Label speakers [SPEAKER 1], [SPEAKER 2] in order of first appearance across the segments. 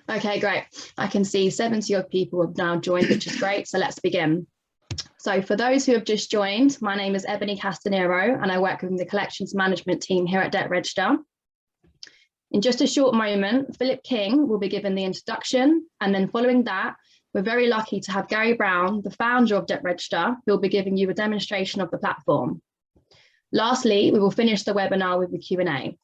[SPEAKER 1] Okay, great. I can see 70 odd people have now joined, which is great. So let's begin. So for those who have just joined, my name is Ebony Castanero and I work within the collections management team here at Debt Register. In just a short moment, Philip King will be given the introduction, and then following that, we're very lucky to have Gary Brown, the founder of Debt Register, who will be giving you a demonstration of the platform. Lastly, we will finish the webinar with the Q&A.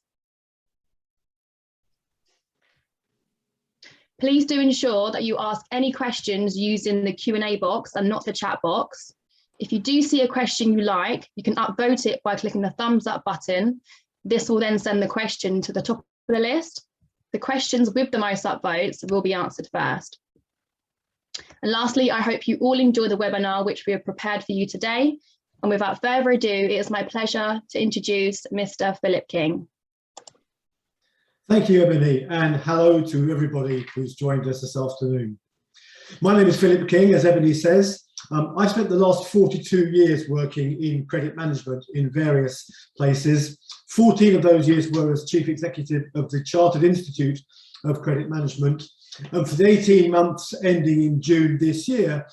[SPEAKER 1] Please do ensure that you ask any questions using the Q&A box and not the chat box. If you do see a question you like, you can upvote it by clicking the thumbs up button. This will then send the question to the top of the list. The questions with the most upvotes will be answered first. And lastly, I hope you all enjoy the webinar which we have prepared for you today. And without further ado, it is my pleasure to introduce Mr. Philip King.
[SPEAKER 2] Thank you, Ebony, and hello to everybody who's joined us this afternoon. My name is Philip King, as Ebony says. I've spent the last 42 years working in credit management in various places. 14 of those years were as Chief Executive of the Chartered Institute of Credit Management. And for the 18 months ending in June this year,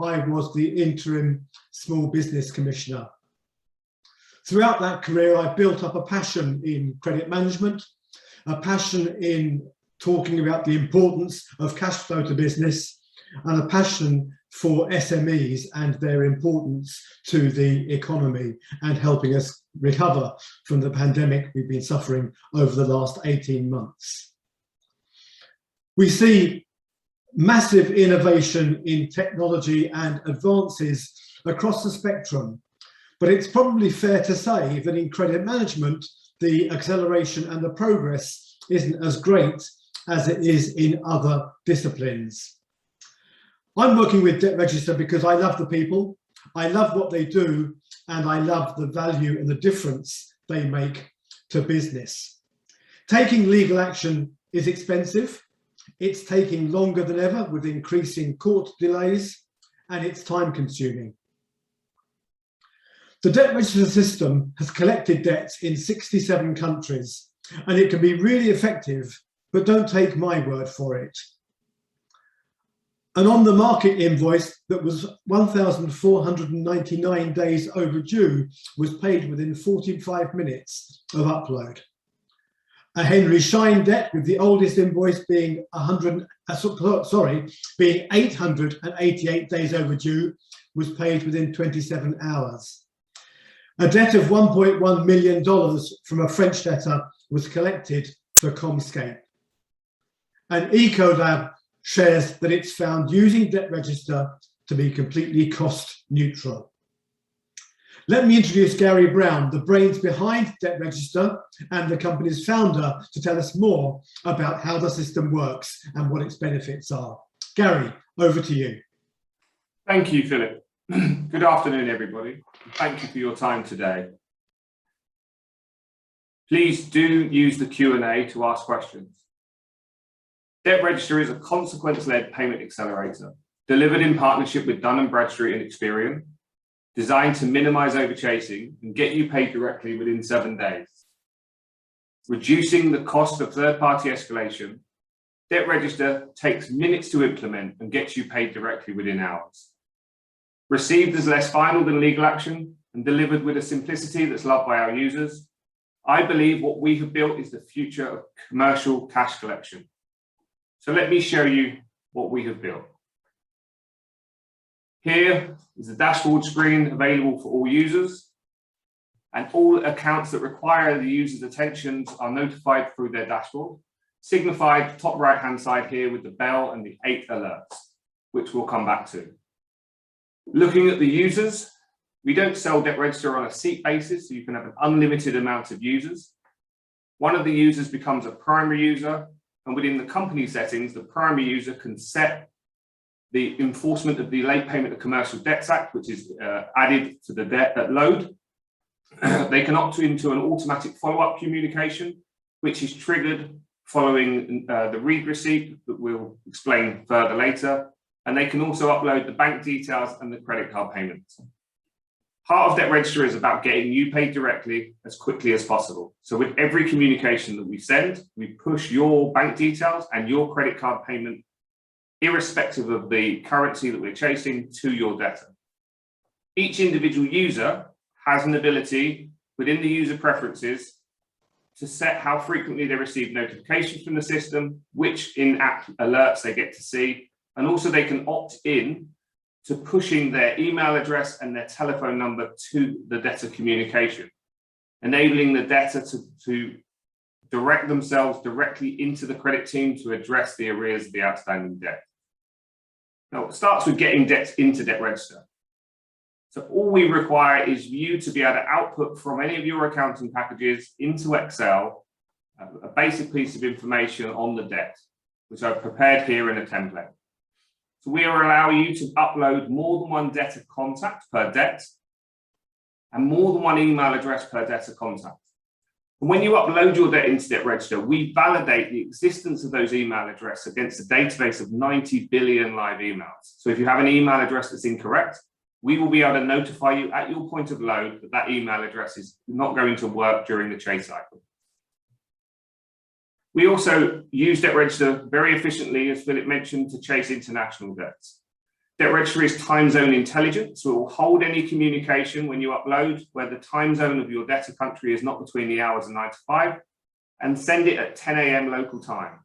[SPEAKER 2] I was the interim Small Business Commissioner. Throughout that career, I built up a passion in credit management, a passion in talking about the importance of cash flow to business, and a passion for SMEs and their importance to the economy and helping us recover from the pandemic we've been suffering over the last 18 months. We see massive innovation in technology and advances across the spectrum, but it's probably fair to say that in credit management, the acceleration and the progress isn't as great as it is in other disciplines. I'm working with Debt Register because I love the people, I love what they do, and I love the value and the difference they make to business. Taking legal action is expensive, it's taking longer than ever with increasing court delays, and it's time consuming. The Debt Register system has collected debts in 67 countries, and it can be really effective, but don't take my word for it. An on-the-market invoice that was 1,499 days overdue was paid within 45 minutes of upload. A Henry Schein debt with the oldest invoice being 888 days overdue was paid within 27 hours. A debt of $1.1 million from a French debtor was collected for Commscope. And Ecolab shares that it's found using Debt Register to be completely cost neutral. Let me introduce Gary Brown, the brains behind Debt Register and the company's founder, to tell us more about how the system works and what its benefits are. Gary, over to you.
[SPEAKER 3] Thank you, Philip. Good afternoon, everybody. Thank you for your time today. Please do use the Q&A to ask questions. Debt Register is a consequence-led payment accelerator delivered in partnership with Dun & Bradstreet and Experian, designed to minimize overchasing and get you paid directly within 7 days. Reducing the cost of third-party escalation, Debt Register takes minutes to implement and gets you paid directly within hours. Received as less final than legal action and delivered with a simplicity that's loved by our users, I believe what we have built is the future of commercial cash collection. So let me show you what we have built. Here is the dashboard screen available for all users, and all accounts that require the user's attention are notified through their dashboard, signified top right-hand side here with the bell and the 8 alerts, which we'll come back to. Looking at the users, we don't sell Debt Register on a seat basis, so you can have an unlimited amount of users. One of the users becomes a primary user, and within the company settings, the primary user can set the enforcement of the Late Payment of Commercial Debts Act, which is added to the debt at load. They can opt into an automatic follow-up communication, which is triggered following the read receipt that we'll explain further later. And they can also upload the bank details and the credit card payments. Part of Debt Register is about getting you paid directly as quickly as possible. So with every communication that we send, we push your bank details and your credit card payment, irrespective of the currency that we're chasing, to your debtor. Each individual user has an ability within the user preferences to set how frequently they receive notifications from the system, which in-app alerts they get to see, and also they can opt in to pushing their email address and their telephone number to the debtor communication, enabling the debtor to direct themselves directly into the credit team to address the arrears of the outstanding debt. Now, it starts with getting debts into Debt Register. So all we require is you to be able to output from any of your accounting packages into Excel a basic piece of information on the debt, which I've prepared here in a template. So we will allow you to upload more than one debtor contact per debt and more than one email address per debtor contact. And when you upload your debt into Debt Register, we validate the existence of those email addresses against a database of 90 billion live emails. So if you have an email address that's incorrect, we will be able to notify you at your point of load that that email address is not going to work during the chase cycle. We also use Debt Register very efficiently, as Philip mentioned, to chase international debts. Debt Register is time zone intelligent, so it will hold any communication when you upload where the time zone of your debtor country is not between the hours of 9 to 5, and send it at 10 a.m. local time.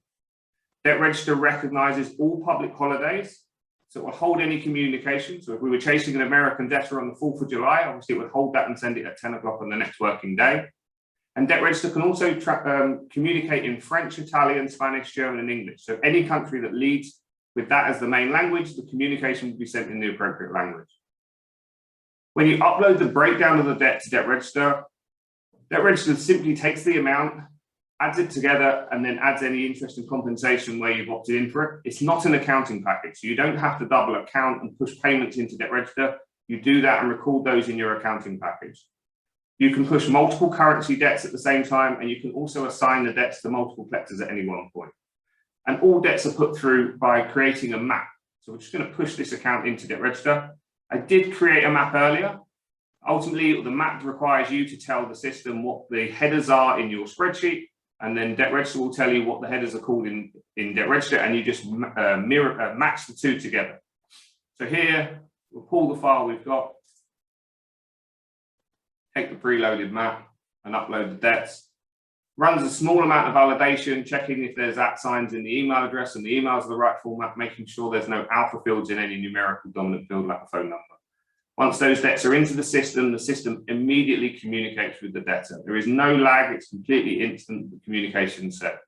[SPEAKER 3] Debt Register recognizes all public holidays, so it will hold any communication. So if we were chasing an American debtor on the 4th of July, obviously it would hold that and send it at 10 o'clock on the next working day. And Debt Register can also communicate in French, Italian, Spanish, German, and English. So any country that leads with that as the main language, the communication will be sent in the appropriate language. When you upload the breakdown of the debt to Debt Register simply takes the amount, adds it together, and then adds any interest and compensation where you've opted in for it. It's not an accounting package, so you don't have to double account and push payments into Debt Register. You do that and record those in your accounting package. You can push multiple currency debts at the same time, and you can also assign the debts to multiple collectors at any one point. And all debts are put through by creating a map. So we're just going to push this account into Debt Register. I did create a map earlier. Ultimately, the map requires you to tell the system what the headers are in your spreadsheet, and then Debt Register will tell you what the headers are called in Debt Register, and you just match the two together. So here, we'll pull the file we've got, take the preloaded map and upload the debts. Runs a small amount of validation, checking if there's @ signs in the email address and the emails are the right format, making sure there's no alpha fields in any numerical dominant field like a phone number. Once those debts are into the system immediately communicates with the debtor. There is no lag, it's completely instant, the communication set.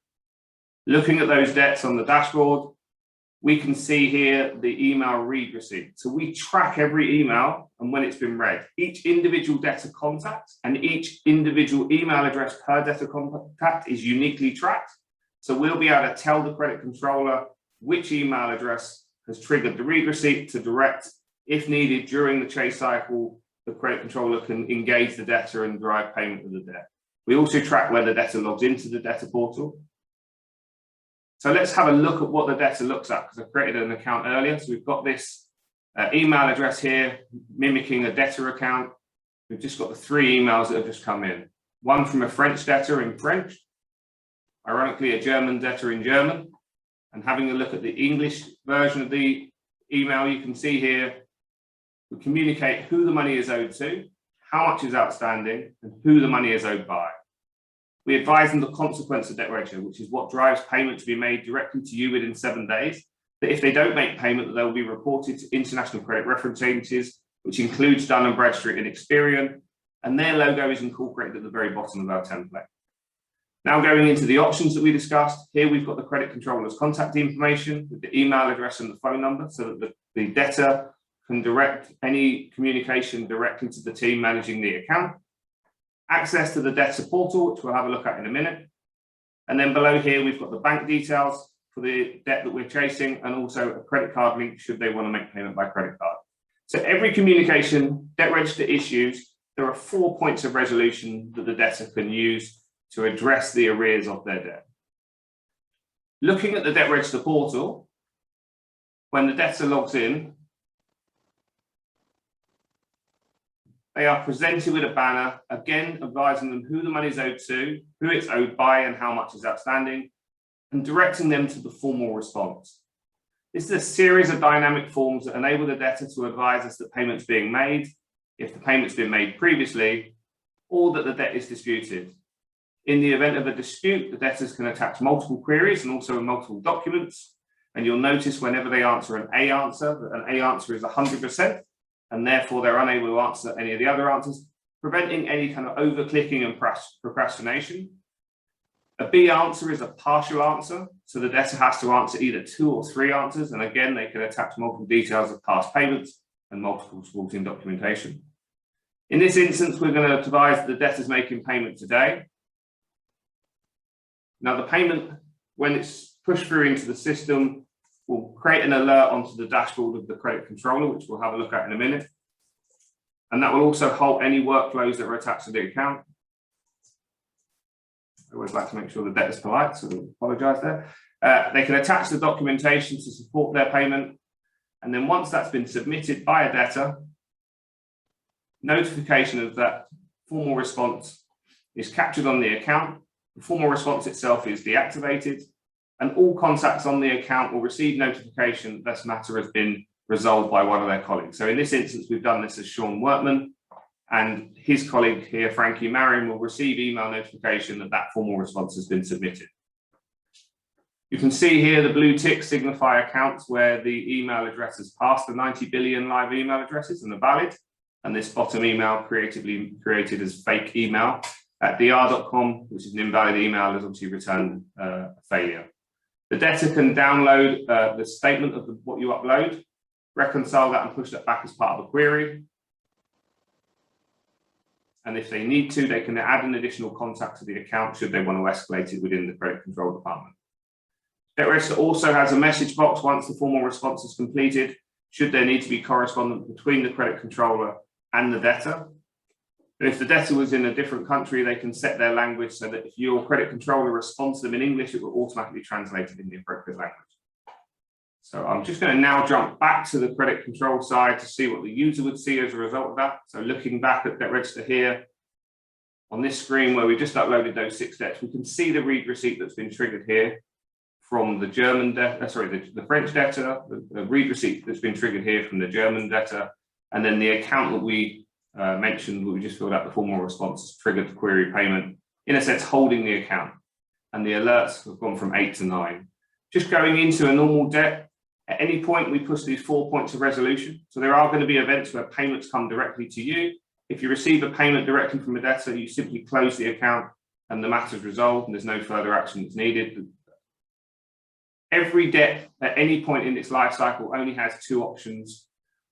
[SPEAKER 3] Looking at those debts on the dashboard, we can see here the email read receipt. So we track every email and when it's been read. Each individual debtor contact and each individual email address per debtor contact is uniquely tracked. So we'll be able to tell the credit controller which email address has triggered the read receipt to direct, if needed during the chase cycle, the credit controller can engage the debtor and drive payment of the debt. We also track where the debtor logs into the debtor portal. So let's have a look at what the debtor looks at, because I created an account earlier. So we've got this email address here mimicking a debtor account. We've just got the 3 emails that have just come in. One from a French debtor in French, ironically a German debtor in German. And having a look at the English version of the email, you can see here, we communicate who the money is owed to, how much is outstanding, and who the money is owed by. We advise them the consequence of Debt Register, which is what drives payment to be made directly to you within 7 days. That if they don't make payment, that they will be reported to international credit reference agencies, which includes Dun & Bradstreet and Experian, and their logo is incorporated at the very bottom of our template. Now going into the options that we discussed, here we've got the credit controller's contact information with the email address and the phone number so that the debtor can direct any communication directly to the team managing the account. Access to the debtor portal, which we'll have a look at in a minute. And then below here, we've got the bank details for the debt that we're chasing and also a credit card link should they want to make payment by credit card. So every communication Debt Register issues, there are 4 points of resolution that the debtor can use to address the arrears of their debt. Looking at the Debt Register portal, when the debtor logs in, they are presented with a banner, again advising them who the money is owed to, who it's owed by, and how much is outstanding, and directing them to the formal response. This is a series of dynamic forms that enable the debtor to advise us that payment's being made, if the payment's been made previously, or that the debt is disputed. In the event of a dispute, the debtors can attach multiple queries and also multiple documents. And you'll notice whenever they answer an A answer, that an A answer is 100%, and therefore they're unable to answer any of the other answers, preventing any kind of over-clicking and procrastination. A B answer is a partial answer, so the debtor has to answer either 2 or 3 answers, and again, they can attach multiple details of past payments and multiple supporting documentation. In this instance, we're going to advise that the debtor's making payment today. Now, the payment, when it's pushed through into the system, will create an alert onto the dashboard of the credit controller, which we'll have a look at in a minute. And that will also halt any workflows that are attached to the account. I always like to make sure the debtor's polite, so I apologise there. They can attach the documentation to support their payment. And then once that's been submitted by a debtor, notification of that formal response is captured on the account. The formal response itself is deactivated, and all contacts on the account will receive notification that this matter has been resolved by one of their colleagues. So in this instance, we've done this as Sean Wortman, and his colleague here, Frankie Marion, will receive email notification that that formal response has been submitted. You can see here the blue ticks signify accounts where the email address has passed the 90 billion live email addresses and are valid, and this bottom email creatively created as fake email at dr.com, which is an invalid email, has obviously returned a failure. The debtor can download the statement of what you upload, reconcile that and push that back as part of a query. And if they need to, they can add an additional contact to the account should they want to escalate it within the credit control department. Debt Register also has a message box once the formal response is completed, should there need to be correspondence between the credit controller and the debtor. And if the debtor was in a different country, they can set their language so that if your credit controller responds to them in English, it will automatically translate it in the appropriate language. So I'm just going to now jump back to the credit control side to see what the user would see as a result of that. So looking back at Debt Register here, on this screen where we just uploaded those 6 debts, we can see the read receipt that's been triggered here from the German debtor, the French debtor, the read receipt that's been triggered here from the German debtor, and then the account that we mentioned, we just filled out the formal response, has triggered the query payment, in a sense holding the account, and the alerts have gone from 8 to 9. Just going into a normal debt, at any point we push these 4 points of resolution. So there are going to be events where payments come directly to you. If you receive a payment directly from a debtor, you simply close the account and the matter is resolved and there's no further action that's needed. Every debt at any point in its life cycle only has 2 options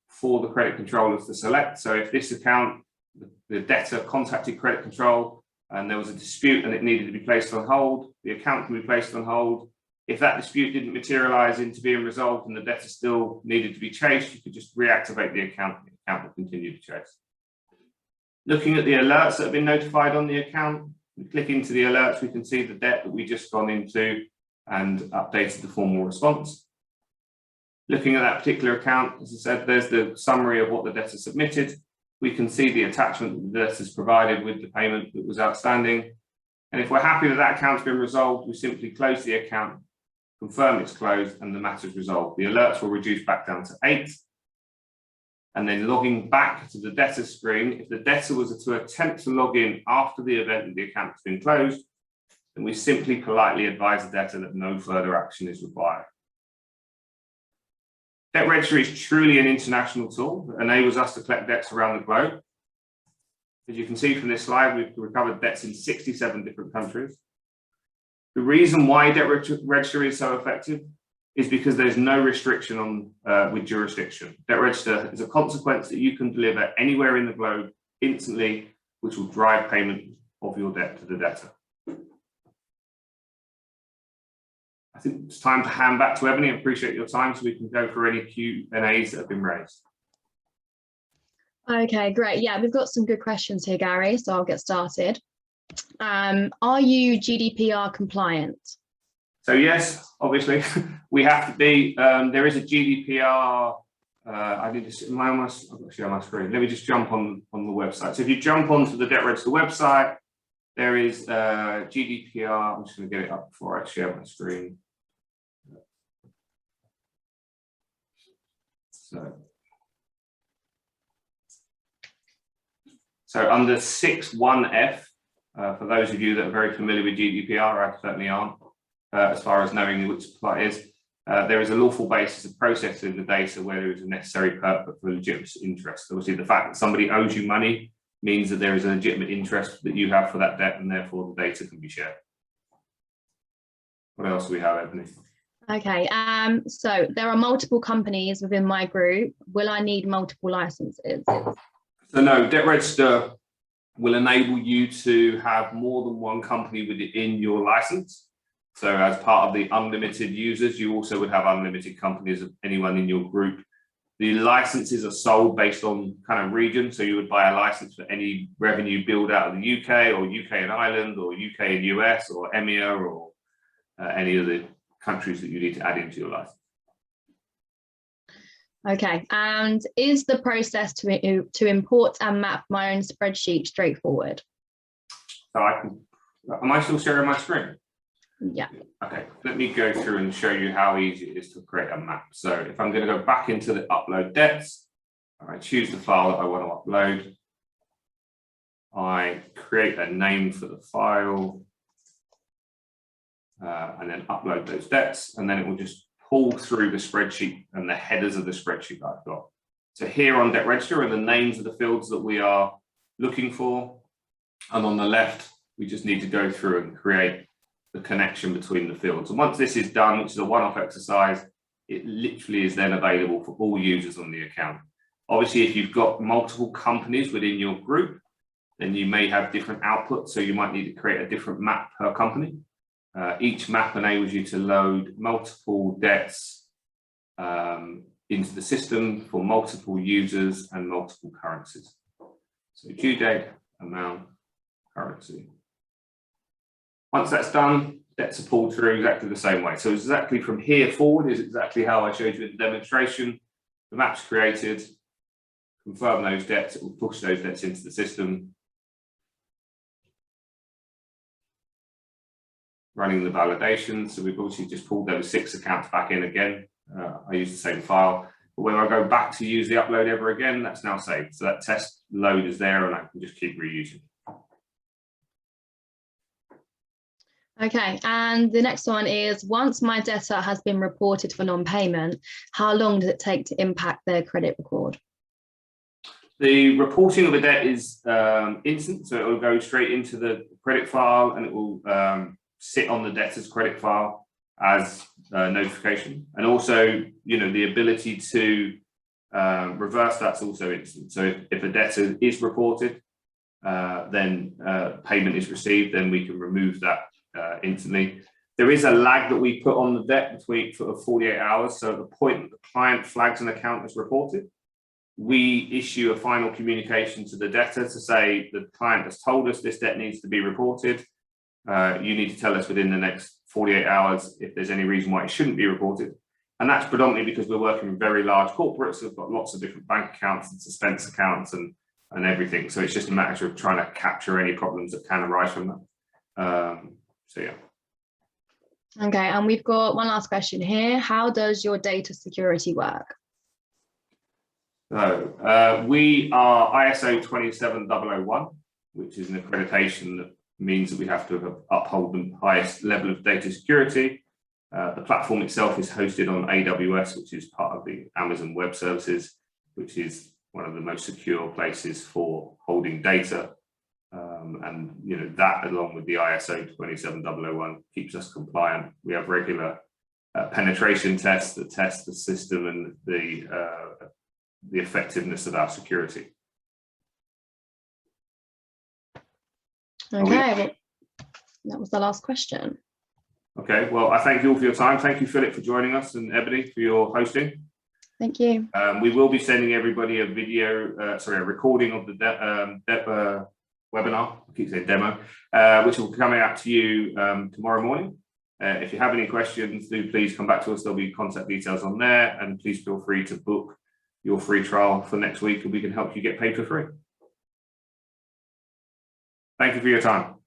[SPEAKER 3] for the credit controllers to select. So if this account, the debtor contacted credit control and there was a dispute and it needed to be placed on hold, the account can be placed on hold. If that dispute didn't materialize into being resolved and the debtor still needed to be chased, you could just reactivate the account and the account will continue to chase. Looking at the alerts that have been notified on the account, we click into the alerts, we can see the debt that we just gone into and updated the formal response. Looking at that particular account, as I said, there's the summary of what the debtor submitted. We can see the attachment that the debtor's provided with the payment that was outstanding. And if we're happy that that account's been resolved, we simply close the account, confirm it's closed, and the matter's resolved. The alerts will reduce back down to 8. And then logging back to the debtor screen, if the debtor was to attempt to log in after the event that the account has been closed, then we simply politely advise the debtor that no further action is required. Debt Register is truly an international tool that enables us to collect debts around the globe. As you can see from this slide, we've recovered debts in 67 different countries. The reason why Debt Register is so effective is because there's no restriction on with jurisdiction. Debt Register is a consequence that you can deliver anywhere in the globe instantly, which will drive payment of your debt to the debtor. I think it's time to hand back to Ebony. I appreciate your time so we can go through any Q&As that have been raised.
[SPEAKER 1] Okay, great. Yeah, we've got some good questions here, Gary, so I'll get started. Are you GDPR compliant?
[SPEAKER 3] So yes, obviously, we have to be. There is a GDPR I need to, am I almost, I've got to share my screen. Let me just jump on the website. So if you jump onto the Debt Register website, there is GDPR. I'm just going to get it up before I share my screen. So under 6.1F, for those of you that are very familiar with GDPR, I certainly aren't, as far as knowing which supply is, there is a lawful basis of processing the data where there is a necessary purpose for legitimate interest. Obviously, the fact that somebody owes you money means that there is a legitimate interest that you have for that debt, and therefore the data can be shared. What else do we have, Ebony?
[SPEAKER 1] Okay, so there are multiple companies within my group. Will I need multiple licenses?
[SPEAKER 3] So no, Debt Register will enable you to have more than one company within your license. So as part of the unlimited users, you also would have unlimited companies of anyone in your group. The licenses are sold based on kind of region. So you would buy a license for any revenue billed out of the UK, or UK and Ireland, or UK and US, or EMEA, or any of the countries that you need to add into your license.
[SPEAKER 1] Okay, and is the process to import and map my own spreadsheet straightforward?
[SPEAKER 3] So am I still sharing my screen?
[SPEAKER 1] Yeah.
[SPEAKER 3] Okay, let me go through and show you how easy it is to create a map. So if I'm going to go back into the upload debts, I choose the file that I want to upload. I create a name for the file, and then upload those debts, and then it will just pull through the spreadsheet and the headers of the spreadsheet that I've got. So here on Debt Register are the names of the fields that we are looking for. And on the left, we just need to go through and create the connection between the fields. And once this is done, which is a one-off exercise, it literally is then available for all users on the account. Obviously, if you've got multiple companies within your group, then you may have different outputs. So you might need to create a different map per company. Each map enables you to load multiple debts into the system for multiple users and multiple currencies. So due date, amount, currency. Once that's done, debts are pulled through exactly the same way. So exactly from here forward is exactly how I showed you in the demonstration. The map's created, confirm those debts, it will push those debts into the system. Running the validation. So we've obviously just pulled those 6 accounts back in again. I use the same file, but when I go back to use the upload ever again, that's now saved. So that test load is there and I can just keep reusing.
[SPEAKER 1] Okay, and the next one is, once my debtor has been reported for non-payment, how long does it take to impact their credit record?
[SPEAKER 3] The reporting of a debt is instant, so it will go straight into the credit file and it will sit on the debtor's credit file as notification. And also, the ability to reverse that's also instant. So if a debtor is reported, then payment is received, then we can remove that instantly. There is a lag that we put on the debt between 48 hours. So at the point that the client flags an account as reported, we issue a final communication to the debtor to say the client has told us this debt needs to be reported. You need to tell us within the next 48 hours if there's any reason why it shouldn't be reported. And that's predominantly because we're working with very large corporates who've got lots of different bank accounts and suspense accounts and everything. So it's just a matter of trying to capture any problems that can arise from that. So yeah.
[SPEAKER 1] Okay, and we've got one last question here. How does your data security work?
[SPEAKER 3] So we are ISO 27001, which is an accreditation that means that we have to uphold the highest level of data security. The platform itself is hosted on AWS, which is part of the Amazon Web Services, which is one of the most secure places for holding data. And that, along with the ISO 27001, keeps us compliant. We have regular penetration tests that test the system and the effectiveness of our security.
[SPEAKER 1] Okay, well, that was the last question.
[SPEAKER 3] Okay, well, I thank you all for your time. Thank you, Philip, for joining us, and Ebony for your hosting.
[SPEAKER 1] Thank you.
[SPEAKER 3] We will be sending everybody a recording of the webinar, I keep saying demo, which will be coming out to you tomorrow morning. If you have any questions, do please come back to us. There'll be contact details on there, and please feel free to book your free trial for next week, and we can help you get paid for free. Thank you for your time.